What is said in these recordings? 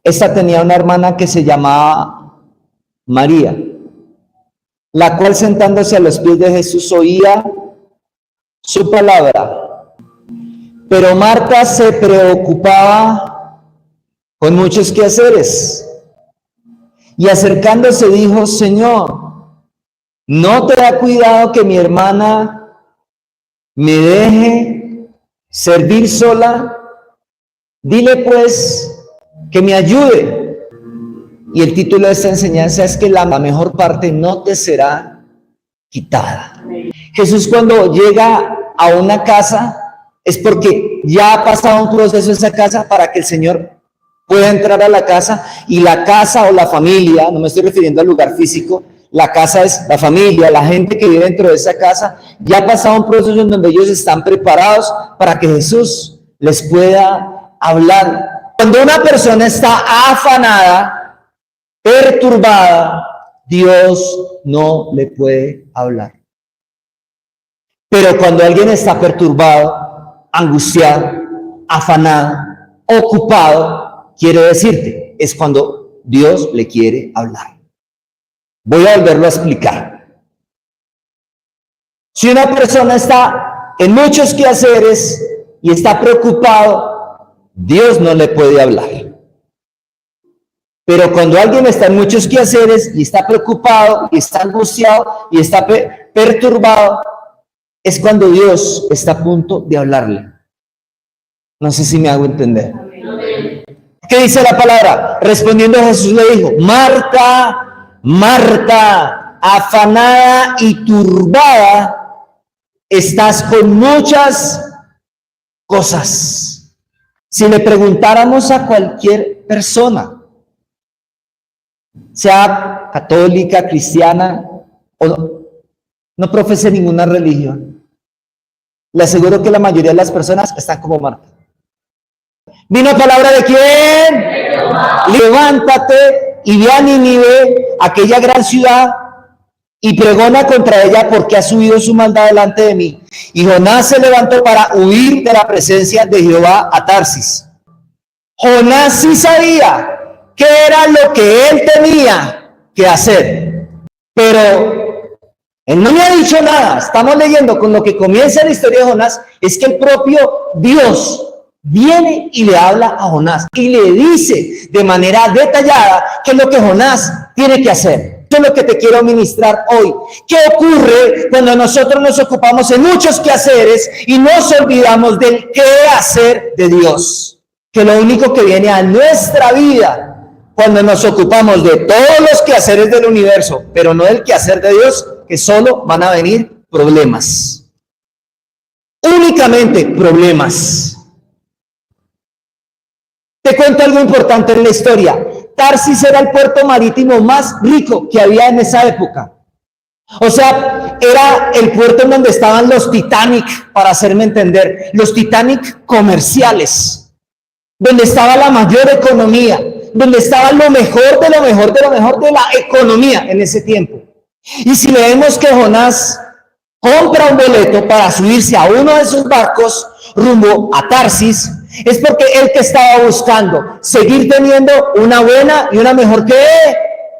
Esta tenía una hermana que se llamaba María, la cual sentándose a los pies de Jesús oía su palabra. Pero Marta se preocupaba con muchos quehaceres y acercándose dijo: Señor, ¿no te da cuidado que mi hermana me deje servir sola? Dile pues que me ayude. Y el título de esta enseñanza es que la mejor parte no te será quitada. Jesús, cuando llega a una casa, es porque ya ha pasado un proceso en esa casa para que el Señor pueda entrar a la casa, y la casa o la familia, no me estoy refiriendo al lugar físico, la casa es la familia, la gente que vive dentro de esa casa, ya ha pasado un proceso en donde ellos están preparados para que Jesús les pueda hablar. Cuando una persona está afanada, perturbada, Dios no le puede hablar. Pero cuando alguien está perturbado, angustiado, afanado, ocupado, quiero decirte, es cuando Dios le quiere hablar. Voy a volverlo a explicar. Si una persona está en muchos quehaceres y está preocupado, Dios no le puede hablar. Pero cuando alguien está en muchos quehaceres y está preocupado y está angustiado y está perturbado, es cuando Dios está a punto de hablarle. No sé si me hago entender. ¿Qué dice la palabra? Respondiendo Jesús le dijo: Marta, Marta, afanada y turbada, estás con muchas cosas. Si le preguntáramos a cualquier persona, sea católica, cristiana o no profese ninguna religión, le aseguro que la mayoría de las personas están como Marta. ¿Vino palabra de quién? Levántate y ve a Nínive, aquella gran ciudad, y pregona contra ella, porque ha subido su maldad delante de mí. Y Jonás se levantó para huir de la presencia de Jehová a Tarsis. Jonás sí sabía qué era lo que él tenía que hacer, pero él no me ha dicho nada. Estamos leyendo con lo que comienza la historia de Jonás, es que el propio Dios viene y le habla a Jonás y le dice de manera detallada qué es lo que Jonás tiene que hacer. Eso es lo que te quiero ministrar hoy. ¿Qué ocurre cuando nosotros nos ocupamos en muchos quehaceres y nos olvidamos del qué hacer de Dios? Que lo único que viene a nuestra vida cuando nos ocupamos de todos los quehaceres del universo, pero no del quehacer de Dios, que solo van a venir problemas. Únicamente problemas. Te cuento algo importante en la historia. Tarsis era el puerto marítimo más rico que había en esa época. O sea, era el puerto en donde estaban los Titanic, para hacerme entender, los Titanic comerciales, donde estaba la mayor economía, donde estaba lo mejor de lo mejor de lo mejor de la economía en ese tiempo. Y si leemos que Jonás compra un boleto para subirse a uno de esos barcos rumbo a Tarsis, es porque él que estaba buscando seguir teniendo una buena y una mejor que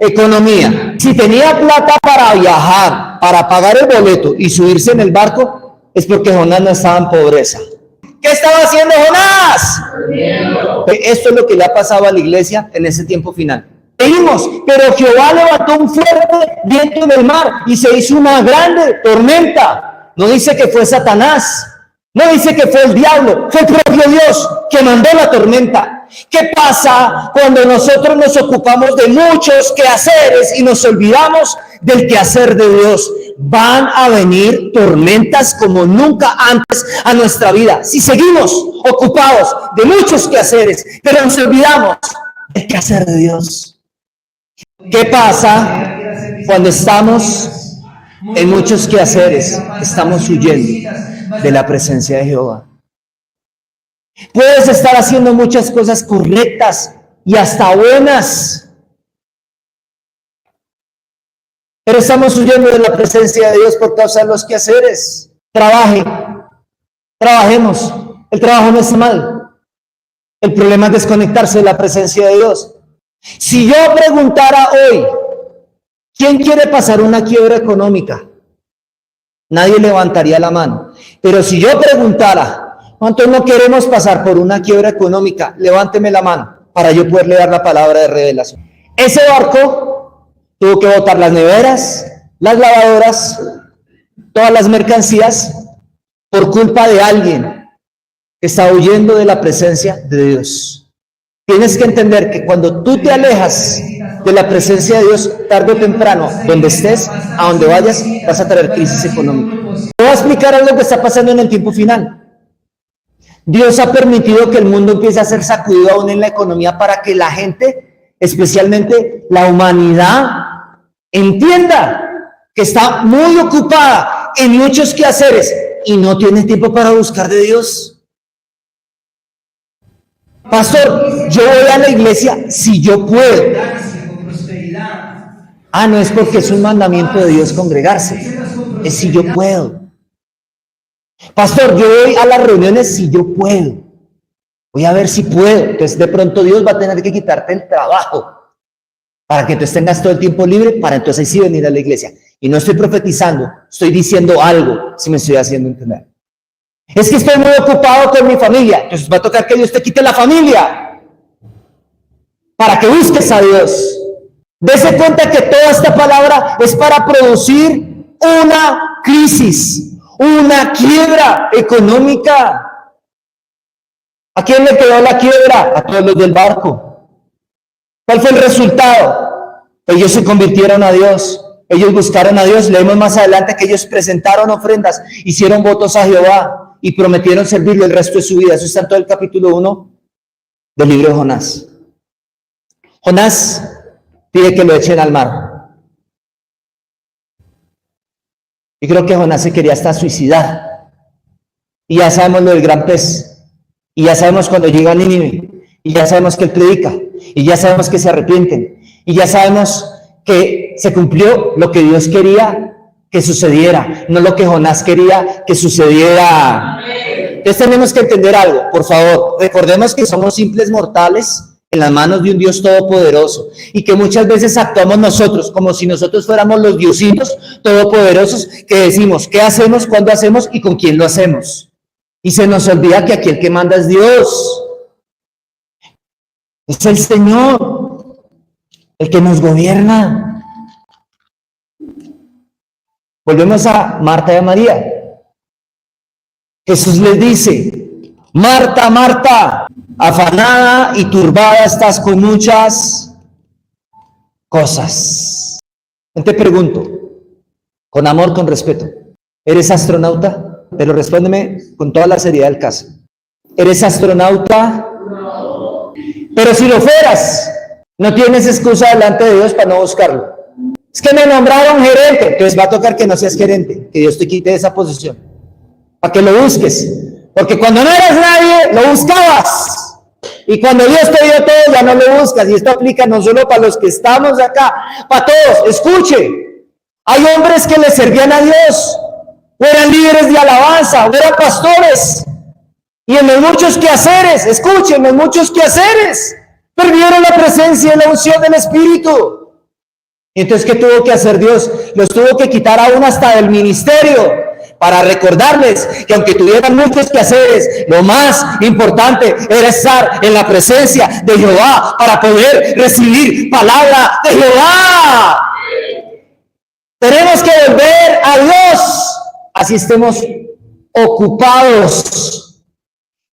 economía. Si tenía plata para viajar, para pagar el boleto y subirse en el barco, es porque Jonás no estaba en pobreza. ¿Qué estaba haciendo Jonás? Esto es lo que le ha pasado a la iglesia en ese tiempo final. Leímos, pero Jehová levantó un fuerte viento en el mar y se hizo una grande tormenta. No dice que fue Satanás, no dice que fue el diablo, fue el propio Dios que mandó la tormenta. ¿Qué pasa cuando nosotros nos ocupamos de muchos quehaceres y nos olvidamos del quehacer de Dios? Van a venir tormentas como nunca antes a nuestra vida. Si seguimos ocupados de muchos quehaceres, pero nos olvidamos del quehacer de Dios. ¿Qué pasa cuando estamos en muchos quehaceres? Estamos huyendo de la presencia de Jehová. Puedes estar haciendo muchas cosas correctas y hasta buenas, pero estamos huyendo de la presencia de Dios por causa de los quehaceres. Trabajemos. El trabajo no está mal. El problema es desconectarse de la presencia de Dios. Si yo preguntara hoy, ¿quién quiere pasar una quiebra económica? Nadie levantaría la mano. Pero si yo preguntara, ¿cuántos no queremos pasar por una quiebra económica? Levánteme la mano para yo poderle dar la palabra de revelación. Ese barco tuvo que botar las neveras, las lavadoras, todas las mercancías por culpa de alguien que está huyendo de la presencia de Dios. Tienes que entender que cuando tú te alejas de la presencia de Dios, tarde o temprano, donde estés, a donde vayas, vas a traer crisis económica. Te voy a explicar algo que está pasando en el tiempo final. Dios ha permitido que el mundo empiece a ser sacudido aún en la economía para que la gente, especialmente la humanidad, entienda que está muy ocupada en muchos quehaceres y no tiene tiempo para buscar de Dios. Pastor, yo voy a la iglesia si yo puedo. Ah, no es porque es un mandamiento de Dios congregarse, es si yo puedo. Pastor, yo voy a las reuniones si yo puedo. Voy a ver si puedo. Entonces de pronto Dios va a tener que quitarte el trabajo para que tú tengas todo el tiempo libre, para entonces sí venir a la iglesia. Y no estoy profetizando, estoy diciendo algo, si me estoy haciendo entender. Es que estoy muy ocupado con mi familia, entonces va a tocar que Dios te quite la familia para que busques a Dios. Dese cuenta que toda esta palabra es para producir una crisis, una quiebra económica. ¿A quién le quedó la quiebra? A todos los del barco. ¿Cuál fue el resultado? Ellos se convirtieron a Dios, ellos buscaron a Dios. Leemos más adelante que ellos presentaron ofrendas, hicieron votos a Jehová y prometieron servirle el resto de su vida. Eso está en todo el capítulo 1 del libro de Jonás. Jonás pide que lo echen al mar. Y creo que Jonás se quería hasta suicidar. Y ya sabemos lo del gran pez. Y ya sabemos cuando llega a Nínive. Y ya sabemos que él predica. Y ya sabemos que se arrepienten. Y ya sabemos que se cumplió lo que Dios quería que sucediera, no lo que Jonás quería que sucediera. Entonces tenemos que entender algo, por favor. Recordemos que somos simples mortales en las manos de un Dios todopoderoso y que muchas veces actuamos nosotros como si nosotros fuéramos los diositos todopoderosos que decimos qué hacemos, cuándo hacemos y con quién lo hacemos. Y se nos olvida que aquí el que manda es Dios. Es el Señor, el que nos gobierna. Volvemos a Marta y a María. Jesús les dice, Marta, Marta, afanada y turbada estás con muchas cosas. Te pregunto, con amor, con respeto, ¿eres astronauta? Pero respóndeme con toda la seriedad del caso. ¿Eres astronauta? No. Pero si lo fueras, no tienes excusa delante de Dios para no buscarlo. Es que me nombraron gerente, entonces va a tocar que no seas gerente, que Dios te quite esa posición, para que lo busques, porque cuando no eras nadie, lo buscabas, y cuando Dios te dio todo, ya no lo buscas, y esto aplica no solo para los que estamos acá, para todos. Escuche, hay hombres que le servían a Dios, o eran líderes de alabanza, o eran pastores, y en los muchos quehaceres, escuchen, en muchos quehaceres, perdieron la presencia y la unción del Espíritu. Entonces, ¿qué tuvo que hacer Dios? Los tuvo que quitar aún hasta del ministerio para recordarles que aunque tuvieran muchos quehaceres, lo más importante era estar en la presencia de Jehová para poder recibir palabra de Jehová. Tenemos que volver a Dios, así estemos ocupados.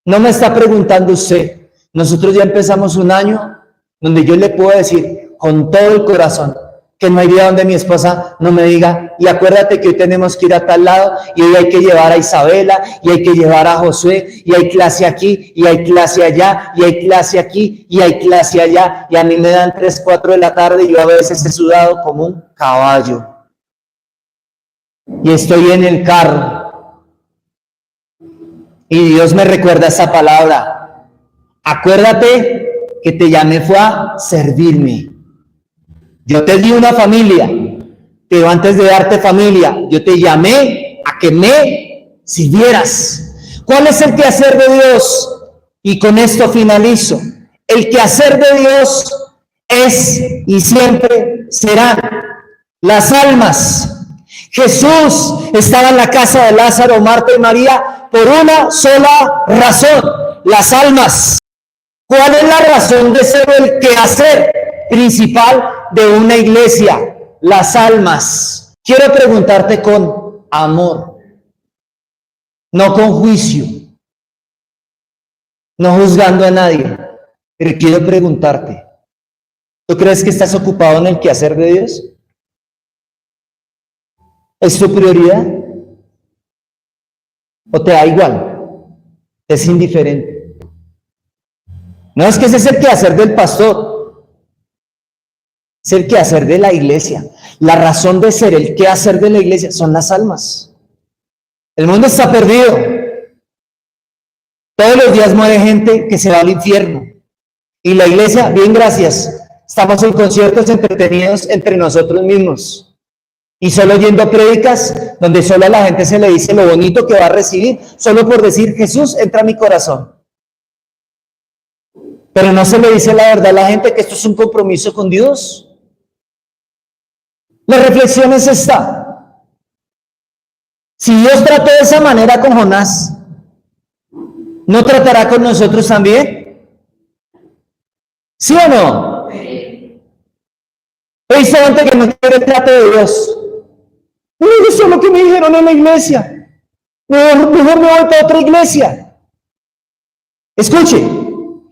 No me está preguntando usted. Nosotros ya empezamos un año donde yo le puedo decir con todo el corazón que no hay día donde mi esposa no me diga, y acuérdate que hoy tenemos que ir a tal lado, y hoy hay que llevar a Isabela, y hay que llevar a Josué, y hay clase aquí, y hay clase allá, y hay clase aquí, y hay clase allá, y a mí me dan 3, 4 de la tarde, y yo a veces he sudado como un caballo, y estoy en el carro, y Dios me recuerda esa palabra, acuérdate que te llamé fue a servirme. Yo te di una familia, pero antes de darte familia, yo te llamé a que me sirvieras. ¿Cuál es el quehacer de Dios? Y con esto finalizo. El quehacer de Dios es y siempre serán las almas. Jesús estaba en la casa de Lázaro, Marta y María por una sola razón: las almas. ¿Cuál es la razón de ser el quehacer principal de una iglesia? Las almas. Quiero preguntarte con amor, no con juicio, no juzgando a nadie, pero quiero preguntarte, ¿tú crees que estás ocupado en el quehacer de Dios? ¿Es tu prioridad? ¿O te da igual? ¿Es indiferente? No es que ese es el quehacer del pastor, es el quehacer de la iglesia. La razón de ser el quehacer de la iglesia son las almas. El mundo está perdido. Todos los días muere gente que se va al infierno. Y la iglesia, bien, gracias, estamos en conciertos entretenidos entre nosotros mismos. Y solo oyendo prédicas donde solo a la gente se le dice lo bonito que va a recibir, solo por decir: Jesús, entra a mi corazón. Pero no se le dice la verdad a la gente, que esto es un compromiso con Dios. La reflexión es esta: si Dios trató de esa manera con Jonás, ¿no tratará con nosotros también? ¿Sí o no? He visto gente que no quiere el trato de Dios. No me gustó lo que me dijeron en la iglesia. Mejor me voy para otra iglesia. Escuche,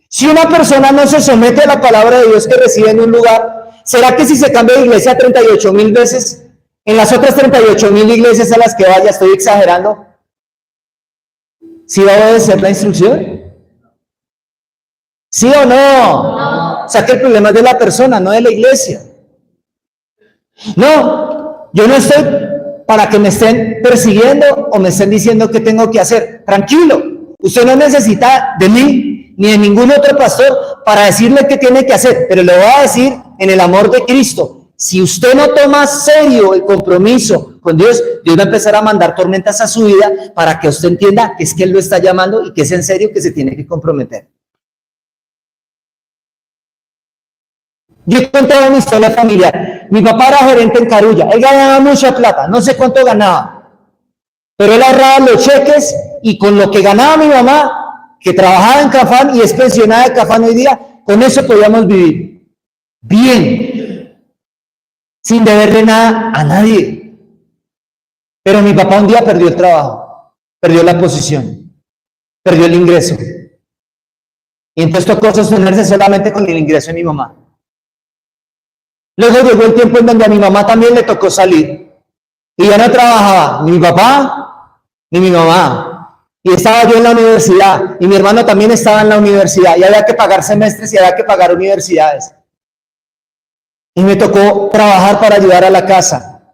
si una persona no se somete a la palabra de Dios que recibe en un lugar, ¿será que si se cambia de iglesia 38,000 veces, en las otras 38,000 iglesias a las que vaya, estoy exagerando, ¿sí va a obedecer la instrucción? ¿Sí o no? O sea que el problema es de la persona, no de la iglesia. No, yo no estoy para que me estén persiguiendo o me estén diciendo qué tengo que hacer. Tranquilo, usted no necesita de mí ni de ningún otro pastor para decirle qué tiene que hacer, pero le voy a decir en el amor de Cristo: si usted no toma serio el compromiso con Dios, Dios va a empezar a mandar tormentas a su vida para que usted entienda que es que Él lo está llamando y que es en serio que se tiene que comprometer. Yo he contado mi historia familiar. Mi papá era gerente en Carulla. Él ganaba mucha plata, no sé cuánto ganaba, pero él ahorraba los cheques y con lo que ganaba mi mamá, que trabajaba en Cafán y es pensionada de Cafán hoy día, con eso podíamos vivir bien, sin deberle nada a nadie. Pero mi papá un día perdió el trabajo, perdió la posición, perdió el ingreso. Y entonces tocó sostenerse solamente con el ingreso de mi mamá. Luego llegó el tiempo en donde a mi mamá también le tocó salir. Y ya no trabajaba ni mi papá ni mi mamá. Y estaba yo en la universidad. Y mi hermano también estaba en la universidad. Y había que pagar semestres y había que pagar universidades. Y me tocó trabajar para ayudar a la casa.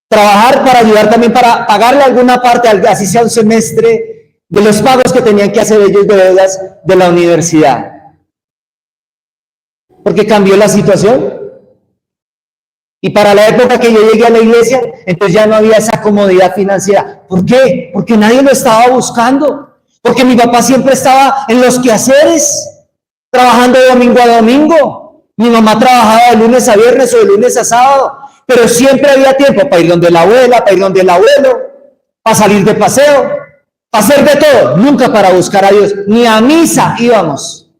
Trabajar para ayudar también para pagarle alguna parte, así sea un semestre, de los pagos que tenían que hacer ellos de deudas de la universidad. Porque cambió la situación. Y para la época que yo llegué a la iglesia, entonces ya no había esa comodidad financiera. ¿Por qué? Porque nadie lo estaba buscando. Porque mi papá siempre estaba en los quehaceres, trabajando de domingo a domingo. Mi mamá trabajaba de lunes a viernes o de lunes a sábado. Pero siempre había tiempo para ir donde la abuela, para ir donde el abuelo, para salir de paseo, para hacer de todo. Nunca para buscar a Dios. Ni a misa íbamos.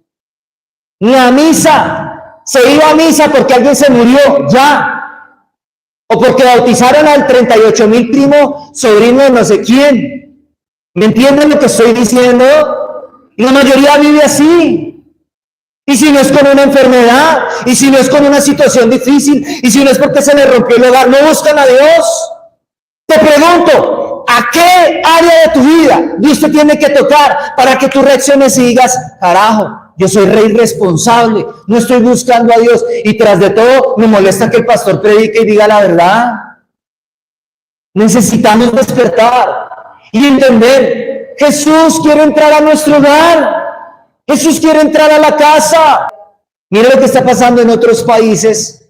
Ni a misa. Se iba a misa porque alguien se murió, ya. O porque bautizaron al 38,000 primo, sobrino de no sé quién. ¿Me entienden lo que estoy diciendo? Y la mayoría vive así. Y si no es con una enfermedad, y si no es con una situación difícil, y si no es porque se le rompió el hogar, no buscan a Dios. Te pregunto, ¿a qué área de tu vida Dios te tiene que tocar para que tú reacciones y digas: carajo, yo soy rey responsable, no estoy buscando a Dios y tras de todo me molesta que el pastor predique y diga la verdad? Necesitamos despertar y entender: Jesús quiere entrar a nuestro hogar, Jesús quiere entrar a la casa. Mira lo que está pasando en otros países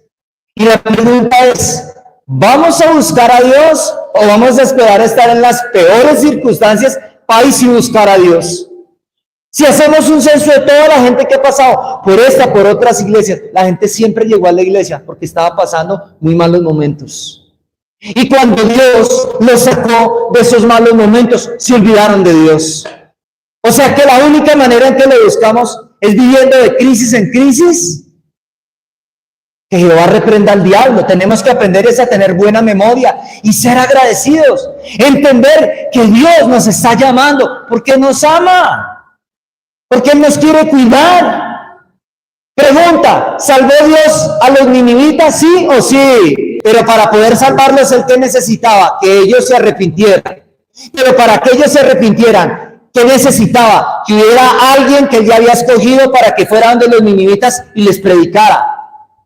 y la pregunta es: ¿vamos a buscar a Dios o vamos a esperar a estar en las peores circunstancias para ir y buscar a Dios? Si hacemos un censo de toda la gente que ha pasado por esta, por otras iglesias, la gente siempre llegó a la iglesia porque estaba pasando muy malos momentos. Y cuando Dios los sacó de esos malos momentos, se olvidaron de Dios. O sea que la única manera en que lo buscamos es viviendo de crisis en crisis. Que Jehová reprenda al diablo. Tenemos que aprender a tener buena memoria y ser agradecidos. Entender que Dios nos está llamando porque nos ama. Porque Él nos quiere cuidar. Pregunta, ¿salvó Dios a los ninivitas? ¿Sí o sí? Pero para poder salvarlos, ¿Él qué necesitaba? Que ellos se arrepintieran. Pero para que ellos se arrepintieran, ¿qué necesitaba? Que hubiera alguien que Él ya había escogido para que fuera donde los ninivitas y les predicara.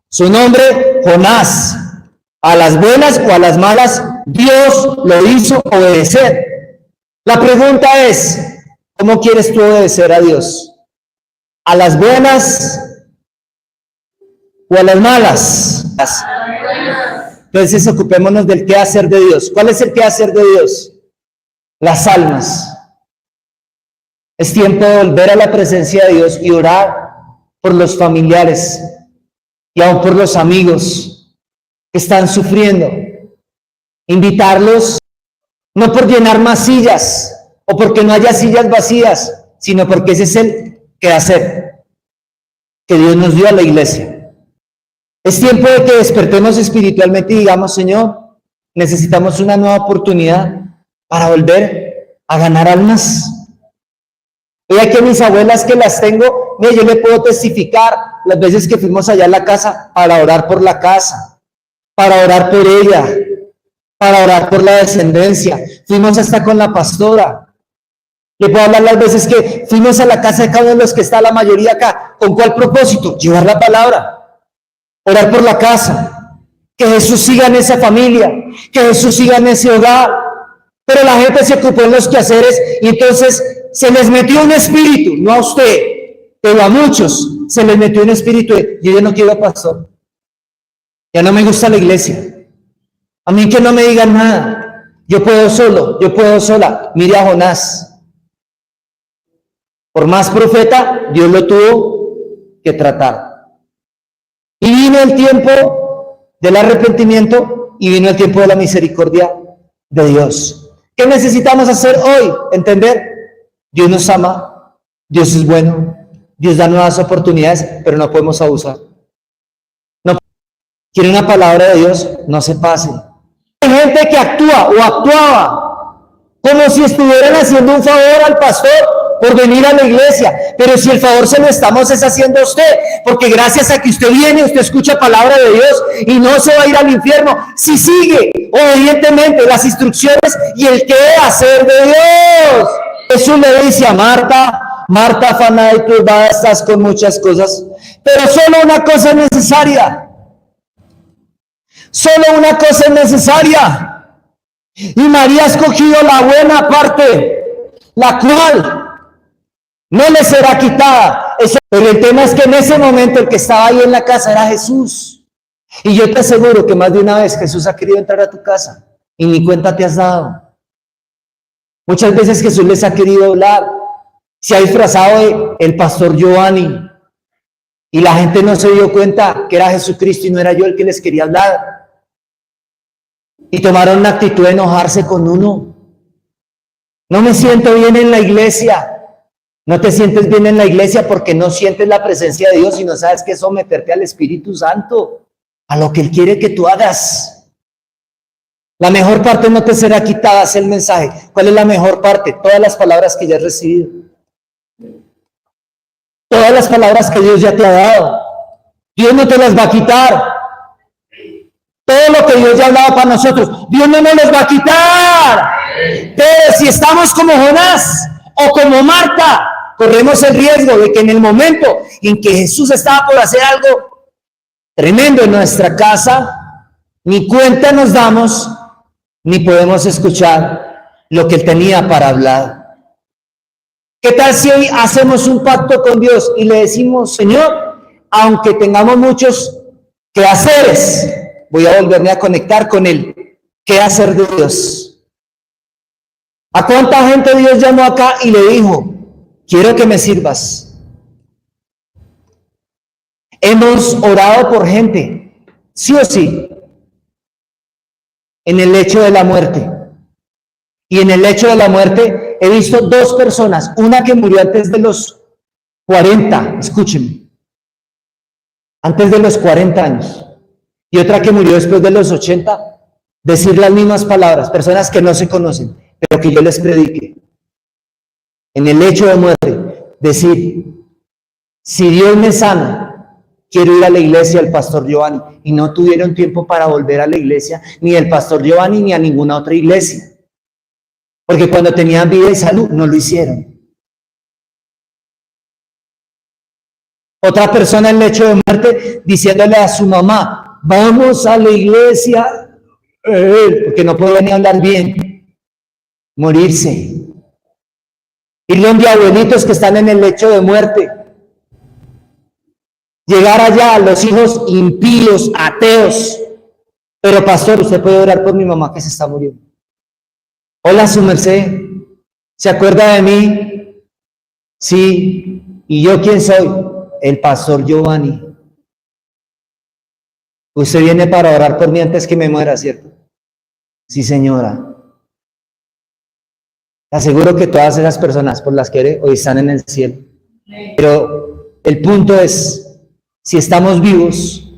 Su nombre, Jonás. A las buenas o a las malas, Dios lo hizo obedecer. La pregunta es, ¿cómo quieres tú obedecer a Dios? ¿A las buenas o a las malas? Entonces ocupémonos del quehacer de Dios. ¿Cuál es el quehacer de Dios? Las almas. Es tiempo de volver a la presencia de Dios y orar por los familiares y aún por los amigos que están sufriendo. Invitarlos, no por llenar más sillas o porque no haya sillas vacías, sino porque ese es el quehacer que Dios nos dio a la iglesia. Es tiempo de que despertemos espiritualmente y digamos, Señor, necesitamos una nueva oportunidad para volver a ganar almas. Y aquí mis abuelas que las tengo, yo le puedo testificar las veces que fuimos allá a la casa para orar por la casa, para orar por ella, para orar por la descendencia. Fuimos hasta con la pastora. Le puedo hablar las veces que fuimos a la casa de cada uno de los que está la mayoría acá. ¿Con cuál propósito? Llevar la palabra, orar por la casa, que Jesús siga en esa familia, que Jesús siga en ese hogar. Pero la gente se ocupó en los quehaceres y entonces se les metió un espíritu, no a usted, pero a muchos se les metió un espíritu de, yo ya no quiero pastor, ya no me gusta la iglesia, a mí que no me digan nada, yo puedo solo, yo puedo sola. Mire a Jonás, por más profeta, Dios lo tuvo que tratar. Y vino el tiempo del arrepentimiento y vino el tiempo de la misericordia de Dios. ¿Qué necesitamos hacer hoy? Entender, Dios nos ama, Dios es bueno, Dios da nuevas oportunidades, pero no podemos abusar. No quiere una palabra de Dios, no se pase. Hay gente que actúa o actuaba como si estuvieran haciendo un favor al pastor por venir a la iglesia, pero si el favor se lo estamos es haciendo a usted, porque gracias a que usted viene, usted escucha palabra de Dios y no se va a ir al infierno si sigue obedientemente las instrucciones y el quehacer de Dios. Jesús le dice a Marta, Marta, afanada y turbada estás con muchas cosas, pero solo una cosa es necesaria. Solo una cosa es necesaria. Y María ha escogido la buena parte, la cual no le será quitada. Pero el tema es que en ese momento el que estaba ahí en la casa era Jesús. Y yo te aseguro que más de una vez Jesús ha querido entrar a tu casa y ni cuenta te has dado. Muchas veces Jesús les ha querido hablar. Se ha disfrazado de el pastor Giovanni. Y la gente no se dio cuenta que era Jesucristo y no era yo el que les quería hablar. Y tomaron una actitud de enojarse con uno. No me siento bien en la iglesia. No te sientes bien en la iglesia porque no sientes la presencia de Dios y no sabes qué es someterte al Espíritu Santo, a lo que Él quiere que tú hagas. La mejor parte no te será quitada, es el mensaje. ¿Cuál es la mejor parte? Todas las palabras que ya has recibido. Todas las palabras que Dios ya te ha dado. Dios no te las va a quitar. Todo lo que Dios ya ha dado para nosotros, Dios no nos los va a quitar. Pero si estamos como Jonás o como Marta, corremos el riesgo de que en el momento en que Jesús estaba por hacer algo tremendo en nuestra casa, ni cuenta nos damos, ni podemos escuchar lo que Él tenía para hablar. ¿Qué tal si hoy hacemos un pacto con Dios y le decimos, Señor, aunque tengamos muchos quehaceres, voy a volverme a conectar con Él? ¿Qué hacer de Dios? ¿A cuánta gente Dios llamó acá y le dijo, quiero que me sirvas. Hemos orado por gente, sí o sí, en el lecho de la muerte. Y en el lecho de la muerte he visto dos personas, una que murió antes de los 40, escúchenme, antes de los 40 años, y otra que murió después de los 80, decir las mismas palabras, personas que no se conocen, pero que yo les predique. En el lecho de muerte, decir, si Dios me sana, quiero ir a la iglesia del pastor Giovanni, y no tuvieron tiempo para volver a la iglesia, ni del pastor Giovanni, ni a ninguna otra iglesia. Porque cuando tenían vida y salud, no lo hicieron. Otra persona en el lecho de muerte diciéndole a su mamá, vamos a la iglesia, porque no podía ni hablar bien. Morirse. Ir donde abuelitos que están en el lecho de muerte. Llegar allá, los hijos impíos, ateos. Pero pastor, usted puede orar por mi mamá que se está muriendo. Hola, su merced, ¿se acuerda de mí? Sí, ¿y yo quién soy? El pastor Giovanni. Usted viene para orar por mí antes que me muera, ¿cierto? Sí, señora. Te aseguro que todas esas personas por las que oré hoy están en el cielo. Pero el punto es, si estamos vivos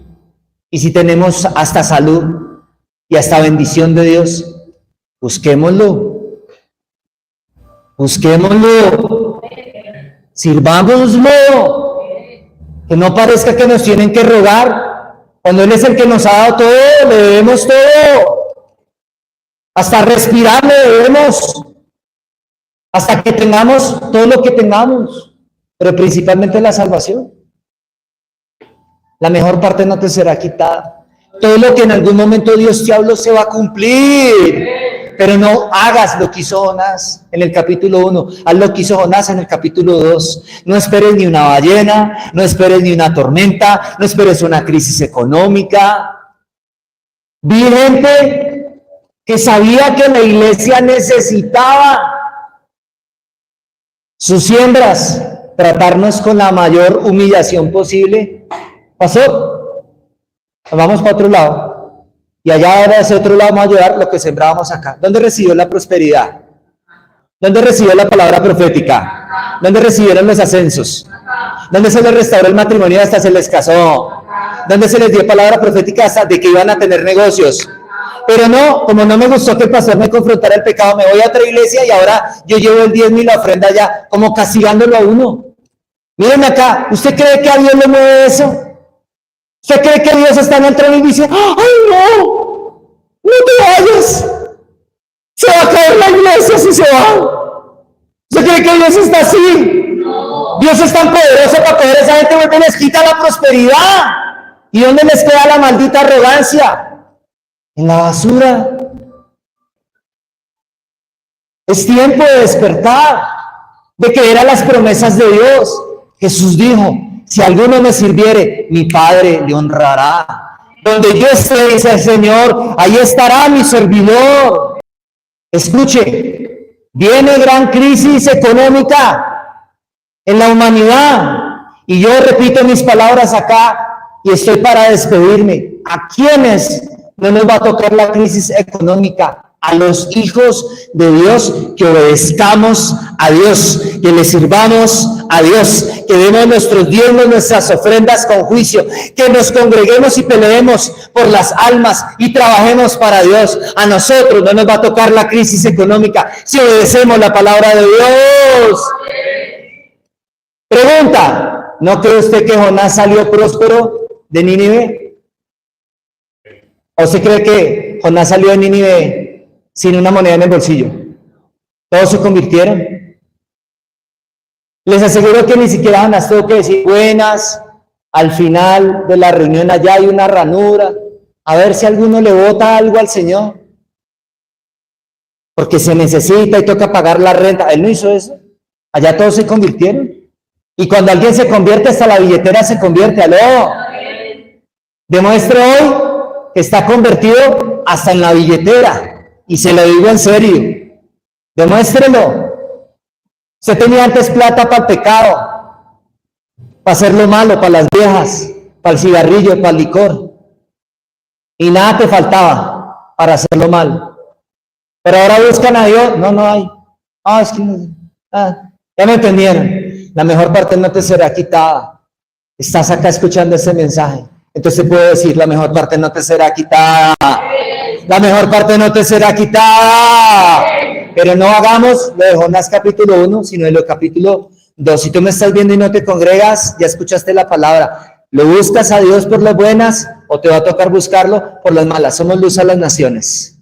y si tenemos hasta salud y hasta bendición de Dios, busquémoslo, sirvámoslo, que no parezca que nos tienen que rogar, cuando Él es el que nos ha dado todo, le debemos todo, hasta respirar le debemos, hasta que tengamos todo lo que tengamos, pero principalmente la salvación. La mejor parte no te será quitada. Todo lo que en algún momento Dios te habló se va a cumplir. Pero no hagas lo que hizo Jonás en el capítulo 1, haz lo que hizo Jonás en el capítulo 2. No esperes ni una ballena, no esperes ni una tormenta, no esperes una crisis económica. Vi gente que sabía que la iglesia necesitaba sus siembras, tratarnos con la mayor humillación posible. Pasó, vamos para otro lado. Y allá ahora hacia otro lado vamos a llevar lo que sembrábamos acá. ¿Dónde recibió la prosperidad? ¿Dónde recibió la palabra profética? ¿Dónde recibieron los ascensos? ¿Dónde se les restauró el matrimonio y hasta se les casó? ¿Dónde se les dio palabra profética hasta de que iban a tener negocios? Pero no, como no me gustó que el pastor me confrontara el pecado, me voy a otra iglesia y ahora yo llevo el 10,000 la ofrenda allá, como castigándolo a uno. Mírenme acá, ¿usted cree que a Dios le mueve eso? ¿Usted cree que Dios está en el trono y dice, ¡ay no! ¡No te vayas! ¡Se va a caer la iglesia si se va! ¿Usted cree que Dios está así? No. Dios es tan poderoso para poder esa gente porque les quita la prosperidad. ¿Y dónde les queda la maldita arrogancia? En la basura. Es tiempo de despertar, de creer a las promesas de Dios. Jesús dijo, si alguno me sirviere, mi Padre le honrará. Donde yo esté, dice el Señor, ahí estará mi servidor. Escuche, viene gran crisis económica en la humanidad. Y yo repito mis palabras acá y estoy para despedirme. ¿A quiénes no nos va a tocar la crisis económica? A los hijos de Dios, que obedezcamos a Dios, que le sirvamos a Dios, que demos nuestros diezmos, nuestras ofrendas con juicio, que nos congreguemos y peleemos por las almas y trabajemos para Dios. A nosotros no nos va a tocar la crisis económica si obedecemos la palabra de Dios. Pregunta, ¿no cree usted que Jonás salió próspero de Nínive? ¿O usted cree que Jonás salió de Nínive sin una moneda en el bolsillo? Todos se convirtieron. Les aseguro que ni siquiera Jonás tuvo que decir buenas. Al final de la reunión allá hay una ranura, a ver si alguno le bota algo al Señor, porque se necesita y toca pagar la renta. Él no hizo eso. Allá todos se convirtieron. Y cuando alguien se convierte, hasta la billetera se convierte. ¡Aló! Demuestre hoy que está convertido hasta en la billetera. Y se lo digo en serio. Demuéstrelo. Usted tenía antes plata para el pecado, para hacer lo malo, para las viejas, para el cigarrillo, para el licor. Y nada te faltaba para hacer lo malo. Pero ahora buscan a Dios. No hay. Es que ya me entendieron. La mejor parte no te será quitada. Estás acá escuchando este mensaje. Entonces puedo decir, la mejor parte no te será quitada. La mejor parte no te será quitada. Pero no hagamos lo de Jonás capítulo 1, sino de lo capítulo 2. Si tú me estás viendo y no te congregas, ya escuchaste la palabra. ¿Lo buscas a Dios por las buenas o te va a tocar buscarlo por las malas? Somos luz a las naciones.